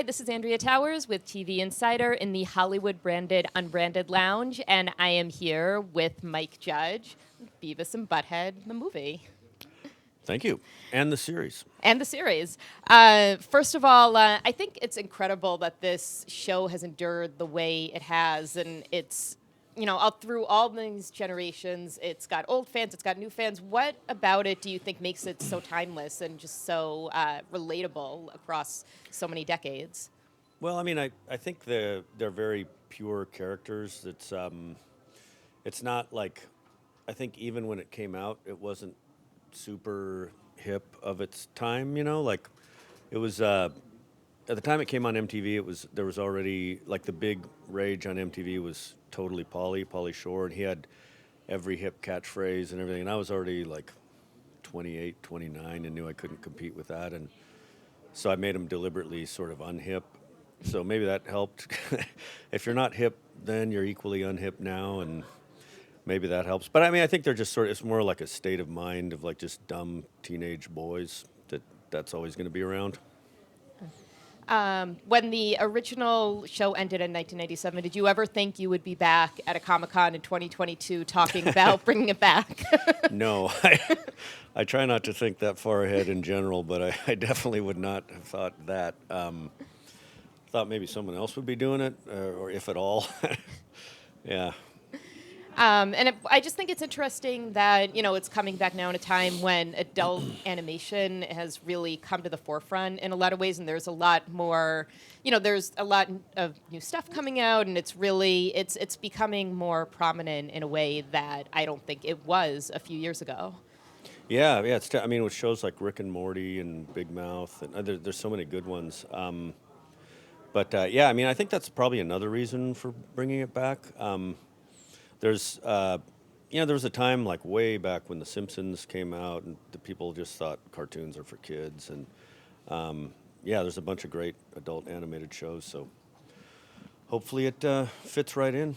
this is Andrea Towers with TV Insider in the Hollywood-branded Unbranded Lounge, and I am here with Mike Judge, Beavis and Butthead, the movie. Thank you. And the series. And the series. First of all, I think it's incredible that this show has endured the way it has, and it's, all through all these generations, it's got old fans, it's got new fans. What about it do you think makes it so timeless and just so relatable across so many decades? Well, I mean, I think they're very pure characters. It's not like, I think even when it came out, it wasn't super hip of its time, like it was, at the time it came on MTV, there was already, like the big rage on MTV was totally Pauly Shore, and he had every hip catchphrase and everything, and I was already like 28, 29 and knew I couldn't compete with that, and so I made him deliberately sort of unhip, so maybe that helped. If you're not hip then, you're equally unhip now, and maybe that helps. But I mean, I think they're just it's more like a state of mind of like just dumb teenage boys that's always going to be around. When the original show ended in 1997, did you ever think you would be back at a Comic-Con in 2022 talking about bringing it back? No, I try not to think that far ahead in general, but I definitely would not have thought that. Thought maybe someone else would be doing it, or if at all. Yeah. I just think it's interesting that, it's coming back now in a time when adult animation has really come to the forefront in a lot of ways, and there's a lot more, there's a lot of new stuff coming out, and it's really, it's becoming more prominent in a way that I don't think it was a few years ago. Yeah, I mean, with shows like Rick and Morty and Big Mouth, and there's so many good ones. Yeah, I mean, I think that's probably another reason for bringing it back. There was a time like way back when The Simpsons came out, and the people just thought cartoons are for kids, and there's a bunch of great adult animated shows, so hopefully it fits right in.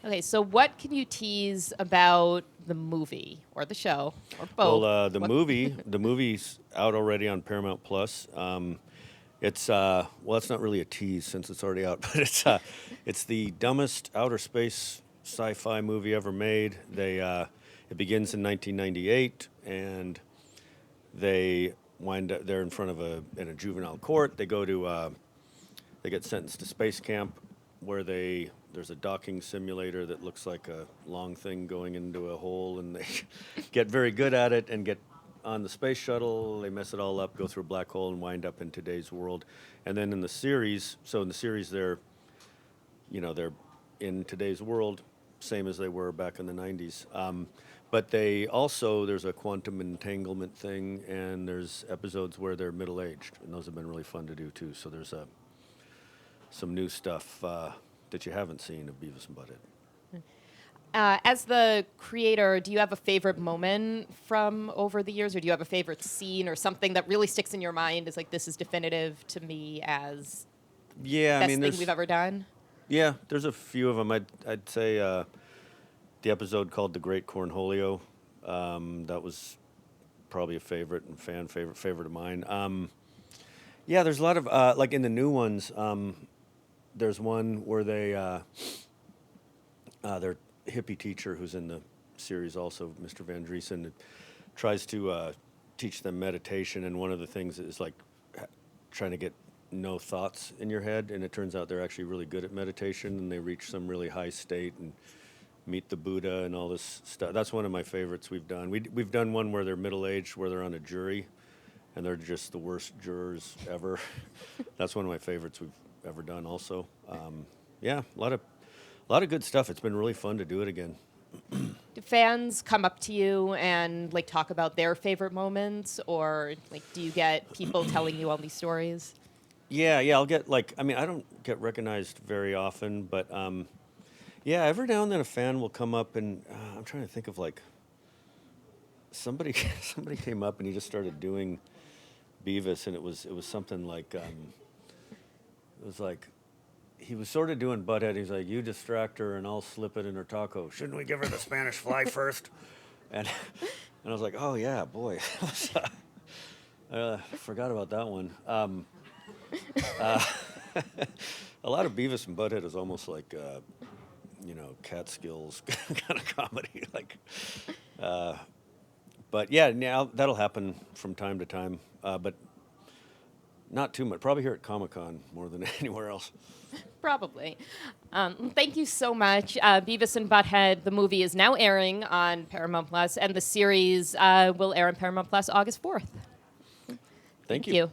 Okay, so what can you tease about the movie or the show or both? Well, the movie's out already on Paramount Plus. It's it's not really a tease since it's already out, but it's the dumbest outer space sci-fi movie ever made. It begins in 1998, and they're in front of in a juvenile court. They get sentenced to space camp, where there's a docking simulator that looks like a long thing going into a hole, and they get very good at it and get on the space shuttle. They mess it all up, go through a black hole, and wind up in today's world. And then in the series, they're in today's world, same as they were back in the 90s. But there's a quantum entanglement thing, and there's episodes where they're middle-aged, and those have been really fun to do too. So there's some new stuff that you haven't seen of Beavis and Butt-Head. As the creator, do you have a favorite moment from over the years, or do you have a favorite scene or something that really sticks in your mind as like, this is definitive to me as best thing we've ever done? Yeah, there's a few of them. I'd say the episode called "The Great Cornholio." That was probably a favorite and fan favorite of mine. There's a lot of like in the new ones. There's one where their hippie teacher, who's in the series also, Mr. Van Driesen, tries to teach them meditation, and one of the things is like trying to get no thoughts in your head, and it turns out they're actually really good at meditation, and they reach some really high state and meet the Buddha and all this stuff. That's one of my favorites we've done. We've done one where they're middle-aged, where they're on a jury, and they're just the worst jurors ever. That's one of my favorites we've ever done also. A lot of good stuff. It's been really fun to do it again. Do fans come up to you and like talk about their favorite moments, or like do you get people telling you all these stories? Yeah, I'll get I don't get recognized very often, but every now and then a fan will come up, and I'm trying to think of like somebody came up and he just started doing Beavis, and it was something like it was like he was sort of doing Butthead. He's like, "You distract her, and I'll slip it in her taco. Shouldn't we give her the Spanish fly first?" And I was like, "Oh yeah, boy, I forgot about that one." A lot of Beavis and Butthead is almost like, Catskills kind of comedy. But yeah, now that'll happen from time to time, but not too much. Probably here at Comic-Con more than anywhere else. Probably. Thank you so much. Beavis and Butthead, the movie is now airing on Paramount Plus, and the series will air on Paramount Plus August 4th. Thank you. You.